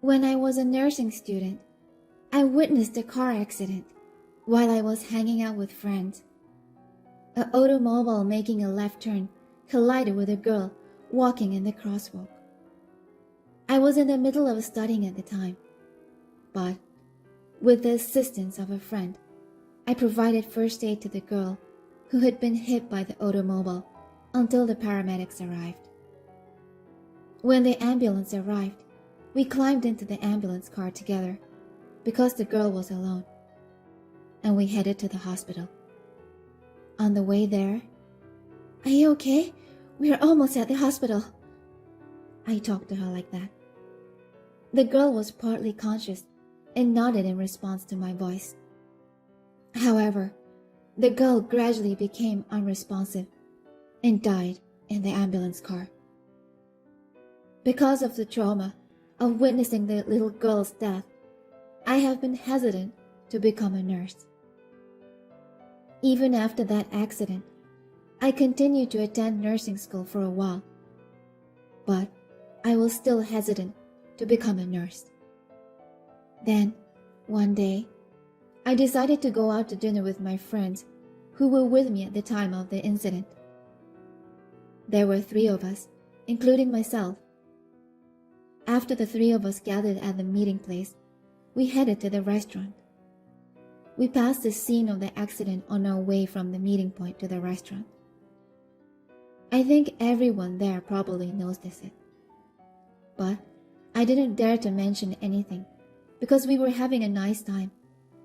When I was a nursing student, I witnessed a car accident while I was hanging out with friends. An automobile making a left turn collided with a girl walking in the crosswalk. I was in the middle of studying at the time, but with the assistance of a friend, I provided first aid to the girl who had been hit by the automobile until the paramedics arrived. When the ambulance arrived, we climbed into the ambulance car together because the girl was alone, and we headed to the hospital. On the way there, "Are you okay? We're almost at the hospital." I talked to her like that. The girl was partly conscious and nodded in response to my voice. However, the girl gradually became unresponsive and died in the ambulance car. Because of the trauma of witnessing the little girl's death, I have been hesitant to become a nurse. Even after that accident, I continued to attend nursing school for a while, but I was still hesitant to become a nurse. Then, one day, I decided to go out to dinner with my friends who were with me at the time of the incident. There were 3 of us, including myself. After the 3 of us gathered at the meeting place, we headed to the restaurant. We passed the scene of the accident on our way from the meeting point to the restaurant. I think everyone there probably noticed it. But I didn't dare to mention anything because we were having a nice time,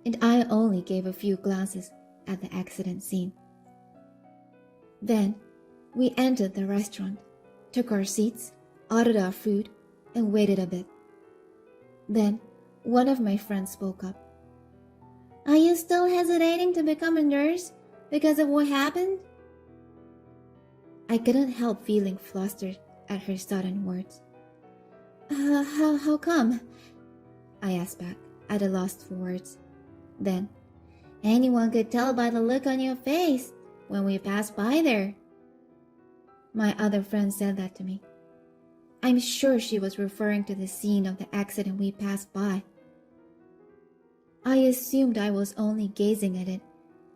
and I only gave a few glances at the accident scene. Then we entered the restaurant, took our seats, ordered our food, and waited a bit. Then one of my friends spoke up. "Are you still hesitating to become a nurse because of what happened?" I couldn't help feeling flustered at her sudden words. How come?" I asked back, at a loss for words. Then, "Anyone could tell by the look on your face when we passed by there." My other friend said that to me. I'm sure she was referring to the scene of the accident we passed by. I assumed I was only gazing at it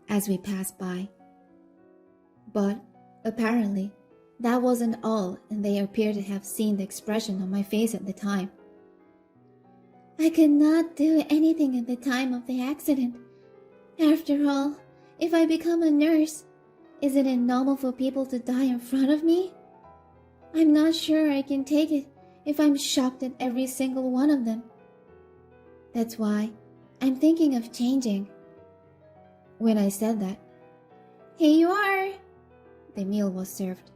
as we passed by. But apparently, that wasn't all, and they appeared to have seen the expression on my face at the time. "I could not do anything at the time of the accident. After all, if I become a nurse, isn't it normal for people to die in front of me? I'm not sure I can take it if I'm shocked at every single one of them. That's why I'm thinking of changing." When I said that, "Here you are!" The meal was served.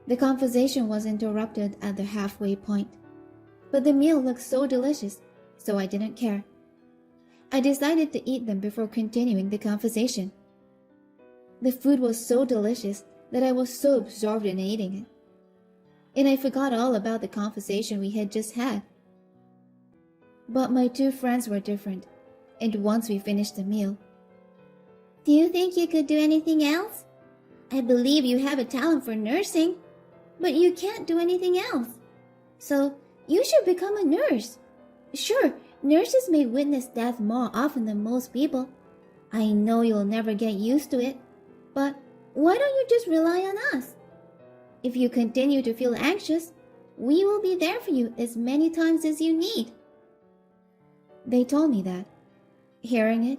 The conversation was interrupted at the halfway point, but the meal looked so delicious, so I didn't care. I decided to eat them before continuing the conversation. The food was so delicious that I was so absorbed in eating it, and I forgot all about the conversation we had just had. But my 2 friends were different, and once we finished the meal, "Do you think you could do anything else? I believe you have a talent for nursing, but you can't do anything else. So you should become a nurse. Sure, nurses may witness death more often than most people. I know you'll never get used to it, but why don't you just rely on us? If you continue to feel anxious, we will be there for you as many times as you need." They told me that. Hearing it,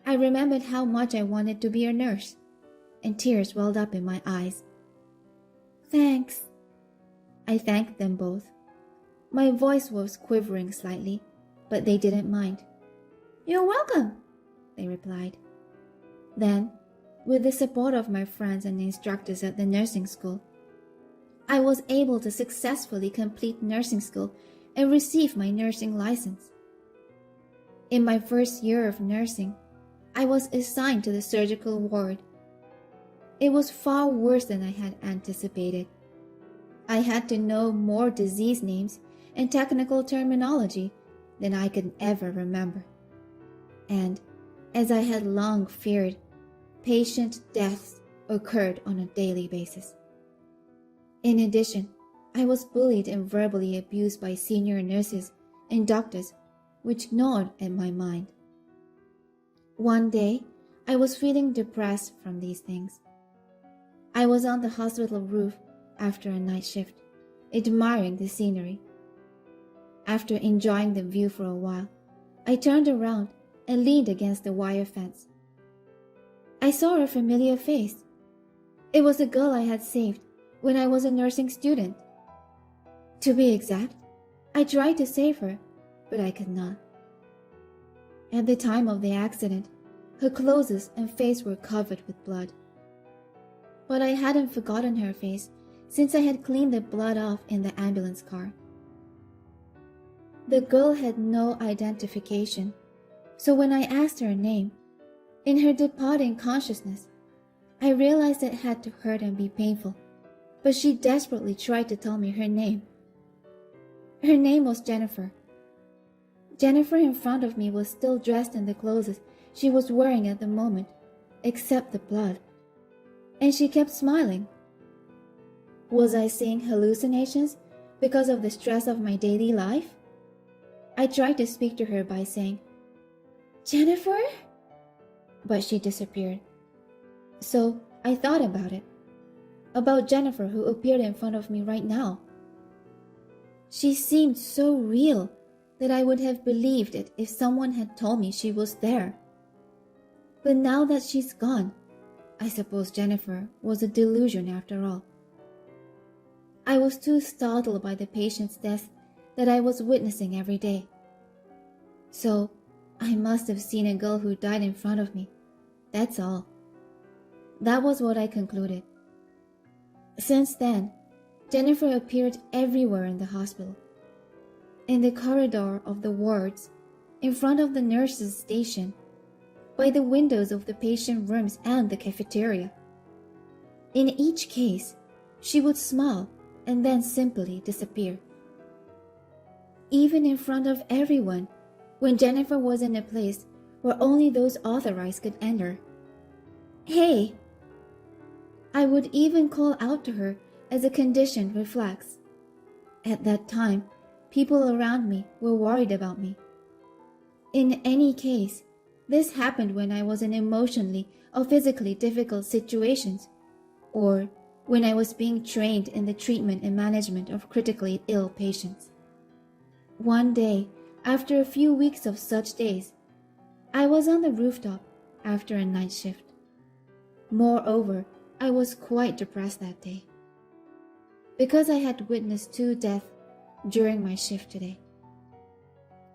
I remembered how much I wanted to be a nurse, and tears welled up in my eyes. "Thanks." I thanked them both. My voice was quivering slightly, but they didn't mind. "You're welcome," they replied. Then, with the support of my friends and instructors at the nursing school, I was able to successfully complete nursing school and receive my nursing license. In my first year of nursing, I was assigned to the surgical ward. It was far worse than I had anticipated. I had to know more disease names and technical terminology than I could ever remember. And, as I had long feared, patient deaths occurred on a daily basis. In addition, I was bullied and verbally abused by senior nurses and doctors, which gnawed at my mind. One day, I was feeling depressed from these things. I was on the hospital roof after a night shift, admiring the scenery. After enjoying the view for a while, I turned around and leaned against the wire fence. I saw a familiar face. It was the girl I had saved when I was a nursing student. To be exact, I tried to save her, but I could not. At the time of the accident, her clothes and face were covered with blood. But I hadn't forgotten her face since I had cleaned the blood off in the ambulance car. The girl had no identification, so when I asked her name, in her departing consciousness, I realized it had to hurt and be painful, but she desperately tried to tell me her name. Her name was Jennifer. Jennifer in front of me was still dressed in the clothes she was wearing at the moment, except the blood, and she kept smiling. Was I seeing hallucinations because of the stress of my daily life? I tried to speak to her by saying, "Jennifer?" But she disappeared. So I thought about Jennifer who appeared in front of me right now. She seemed so real that I would have believed it if someone had told me she was there. But now that she's gone, I suppose Jennifer was a delusion after all. I was too startled by the patient's death that I was witnessing every day. So I must have seen a girl who died in front of me. That's all. That was what I concluded. Since then, Jennifer appeared everywhere in the hospital. In the corridor of the wards, in front of the nurses' station, by the windows of the patient rooms and the cafeteria. In each case, she would smile and then simply disappear. Even in front of everyone, when Jennifer was in a place where only those authorized could enter. "Hey!" I would even call out to her as a conditioned reflex. At that time, people around me were worried about me. In any case, this happened when I was in emotionally or physically difficult situations, or when I was being trained in the treatment and management of critically ill patients. One day, after a few weeks of such days, I was on the rooftop after a night shift. Moreover, I was quite depressed that day, because I had witnessed 2 deaths during my shift today.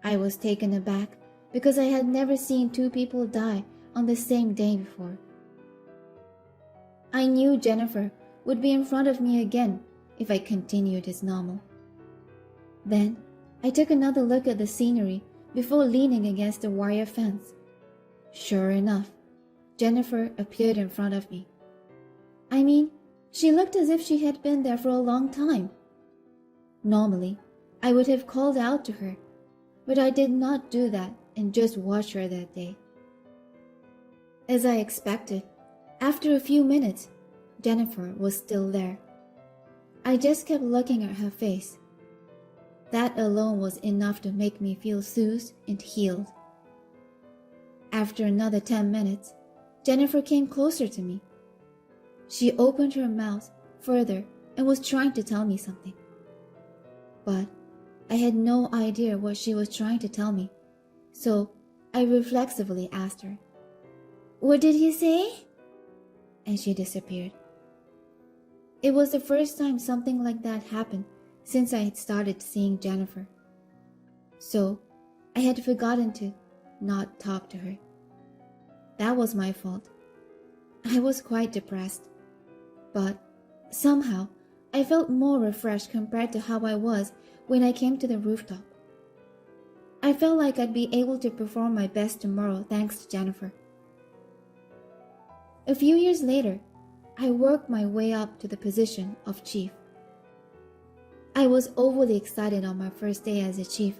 I was taken aback because I had never seen 2 people die on the same day before. I knew Jennifer would be in front of me again if I continued as normal. Then I took another look at the scenery before leaning against the wire fence. Sure enough, Jennifer appeared in front of me. I mean, she looked as if she had been there for a long time. Normally, I would have called out to her, but I did not do that and just watched her that day. As I expected, after a few minutes, Jennifer was still there. I just kept looking at her face. That alone was enough to make me feel soothed and healed. After another 10 minutes, Jennifer came closer to me. She opened her mouth further and was trying to tell me something. But I had no idea what she was trying to tell me, so I reflexively asked her, "What did he say?" And she disappeared. It was the first time something like that happened since I had started seeing Jennifer. So I had forgotten to not talk to her. That was my fault. I was quite depressed, but somehow I felt more refreshed compared to how I was when I came to the rooftop. I felt like I'd be able to perform my best tomorrow thanks to Jennifer. A few years later, I worked my way up to the position of chief. I was overly excited on my first day as a chief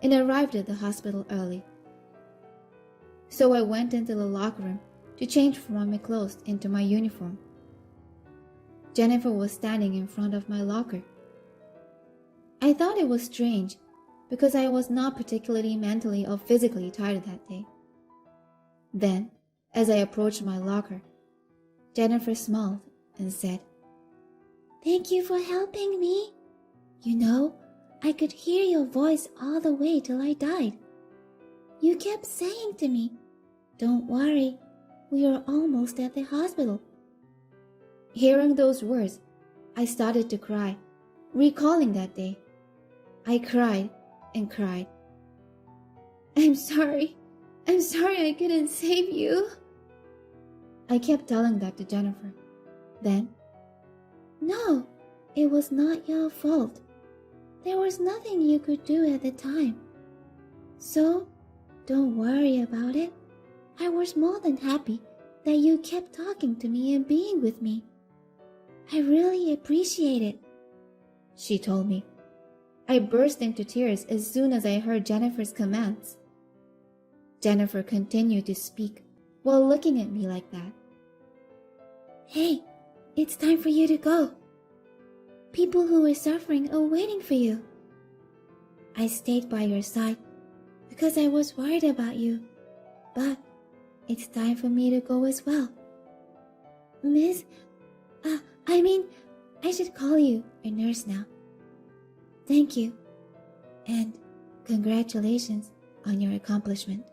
and arrived at the hospital early. So I went into the locker room to change from my clothes into my uniform. Jennifer was standing in front of my locker. I thought it was strange because I was not particularly mentally or physically tired that day. Then, as I approached my locker, Jennifer smiled and said, "Thank you for helping me. You know, I could hear your voice all the way till I died. You kept saying to me, 'Don't worry, we are almost at the hospital.'" Hearing those words, I started to cry, recalling that day. I cried and cried. I'm sorry I couldn't save you." I kept telling that to Jennifer. Then, "No, it was not your fault. There was nothing you could do at the time. So, don't worry about it. I was more than happy that you kept talking to me and being with me. I really appreciate it," she told me. I burst into tears as soon as I heard Jennifer's commands. Jennifer continued to speak while looking at me like that. "Hey, it's time for you to go. People who are suffering are waiting for you. I stayed by your side because I was worried about you, but it's time for me to go as well. Miss, I should call you a nurse now. Thank you, and congratulations on your accomplishment."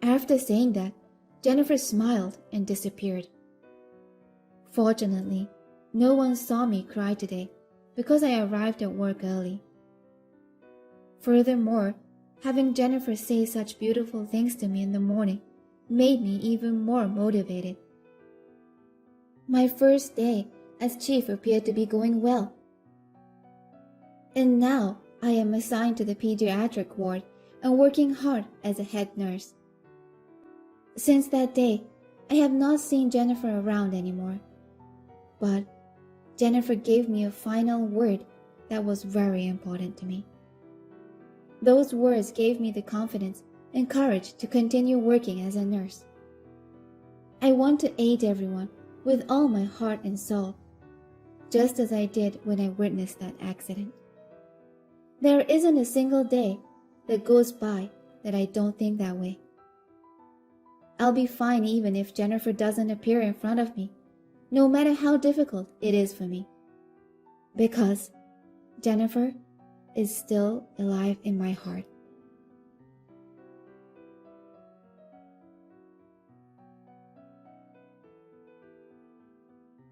After saying that, Jennifer smiled and disappeared. Fortunately, no one saw me cry today because I arrived at work early. Furthermore, having Jennifer say such beautiful things to me in the morning made me even more motivated. My first day as chief appeared to be going well. And now I am assigned to the pediatric ward and working hard as a head nurse. Since that day, I have not seen Jennifer around anymore. But Jennifer gave me a final word that was very important to me. Those words gave me the confidence and courage to continue working as a nurse. I want to aid everyone with all my heart and soul, just as I did when I witnessed that accident. There isn't a single day that goes by that I don't think that way. I'll be fine even if Jennifer doesn't appear in front of me, no matter how difficult it is for me, because Jennifer is still alive in my heart.